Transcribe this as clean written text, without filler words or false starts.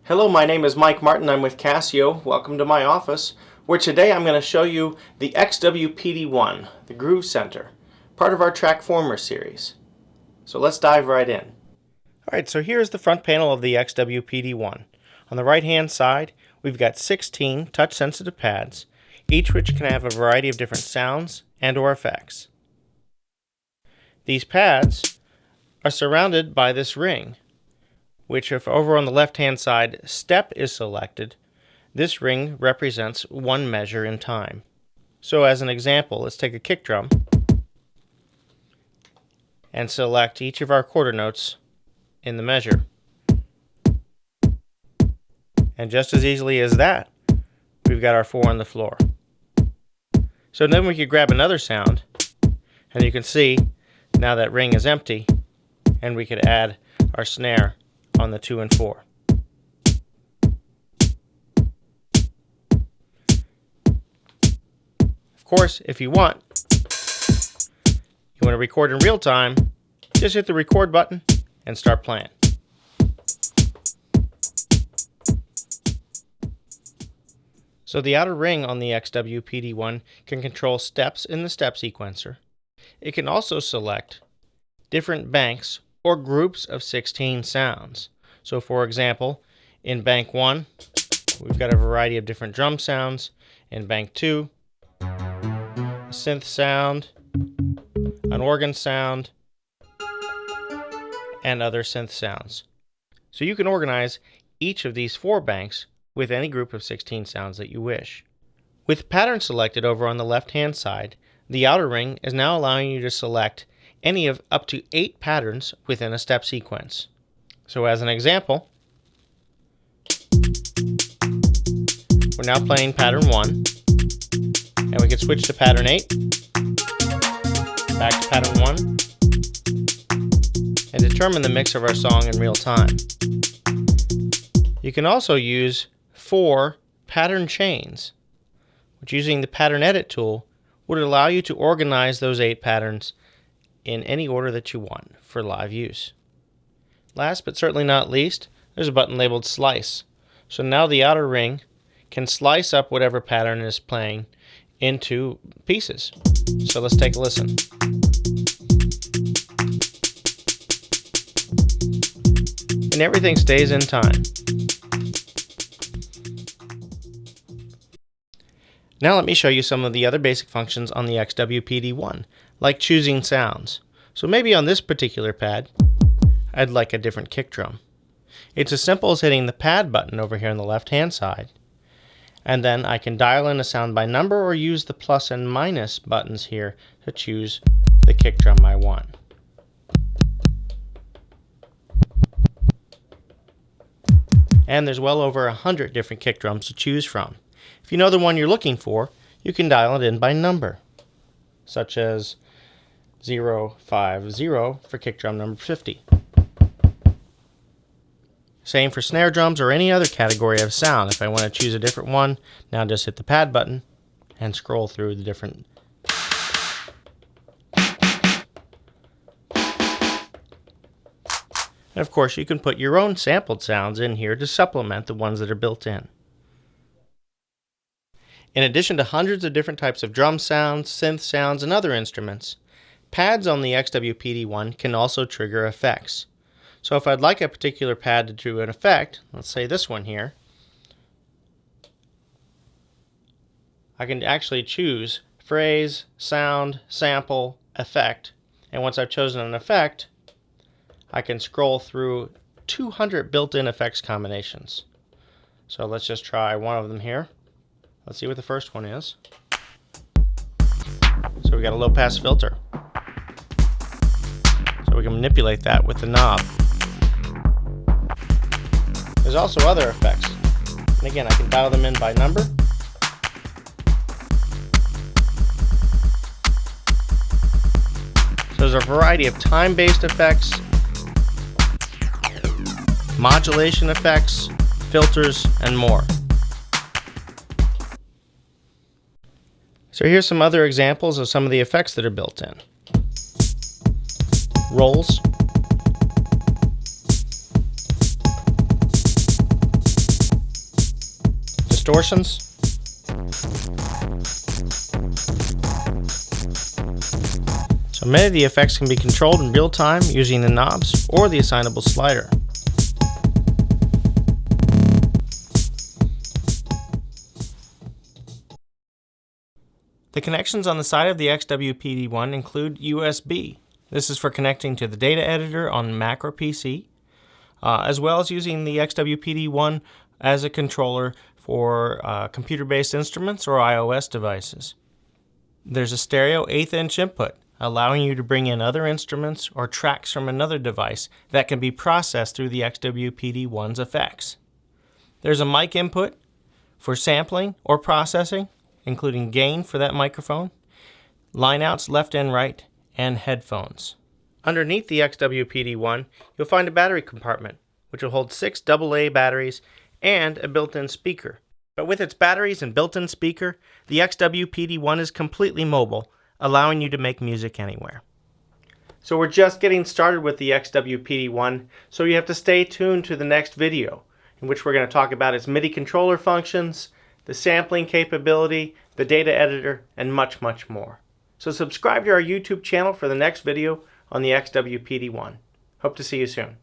Hello, my name is Mike Martin. I'm with Casio. Welcome to my office, where today I'm going to show you the XW-PD1, the Groove Center, part of our Trackformer series. So let's dive right in. Alright, so here's the front panel of the XW-PD1. On the right hand side, we've got 16 touch-sensitive pads, each which can have a variety of different sounds and/or effects. These pads are surrounded by this ring, which if over on the left-hand side step is selected, this ring represents one measure in time. So as an example, let's take a kick drum and select each of our quarter notes in the measure. And just as easily as that, we've got our 4 on the floor. So then we could grab another sound, and you can see now that ring is empty, and we could add our snare on the 2 and 4. Of course, if you want to record in real time, just hit the record button and start playing. So the outer ring on the XW-PD1 can control steps in the step sequencer. It can also select different banks or groups of 16 sounds. So for example, in bank 1, we've got a variety of different drum sounds. In bank 2, a synth sound, an organ sound, and other synth sounds. So you can organize each of these 4 banks with any group of 16 sounds that you wish. With pattern selected over on the left-hand side, the outer ring is now allowing you to select any of up to 8 patterns within a step sequence. So as an example, we're now playing pattern 1, and we can switch to pattern 8, back to pattern 1, and determine the mix of our song in real time. You can also use 4 pattern chains, which using the pattern edit tool would allow you to organize those 8 patterns in any order that you want for live use. Last but certainly not least, there's a button labeled Slice. So now the outer ring can slice up whatever pattern is playing into pieces. So let's take a listen. And everything stays in time. Now let me show you some of the other basic functions on the XW-PD1, like choosing sounds. So maybe on this particular pad, I'd like a different kick drum. It's as simple as hitting the pad button over here on the left-hand side, and then I can dial in a sound by number or use the plus and minus buttons here to choose the kick drum I want. And there's well over 100 different kick drums to choose from. If you know the one you're looking for, you can dial it in by number, such as 050 for kick drum number 50. Same for snare drums or any other category of sound. If I want to choose a different one, now just hit the pad button and scroll through the different. And of course, you can put your own sampled sounds in here to supplement the ones that are built in. In addition to hundreds of different types of drum sounds, synth sounds, and other instruments, pads on the XW-PD1 can also trigger effects. So if I'd like a particular pad to do an effect, let's say this one here, I can actually choose phrase, sound, sample, effect, and once I've chosen an effect, I can scroll through 200 built-in effects combinations. So let's just try one of them here. Let's see what the first one is. So we got a low pass filter. So we can manipulate that with the knob. There's also other effects. And again, I can dial them in by number. So there's a variety of time-based effects, modulation effects, filters, and more. So here's some other examples of some of the effects that are built in. Rolls, distortions. So many of the effects can be controlled in real time using the knobs or the assignable slider. The connections on the side of the XW-PD1 include USB. This is for connecting to the data editor on Mac or PC, as well as using the XW-PD1 as a controller for computer-based instruments or iOS devices. There's a stereo 1/8 inch input, allowing you to bring in other instruments or tracks from another device that can be processed through the XW-PD1's effects. There's a mic input for sampling or processing, including gain for that microphone, line outs left and right, and headphones. Underneath the XW-PD1, you'll find a battery compartment, which will hold 6 AA batteries and a built-in speaker. But with its batteries and built-in speaker, the XW-PD1 is completely mobile, allowing you to make music anywhere. So we're just getting started with the XW-PD1, so you have to stay tuned to the next video, in which we're going to talk about its MIDI controller functions, the sampling capability, the data editor, and much, much more. So subscribe to our YouTube channel for the next video on the XW-PD1. Hope to see you soon.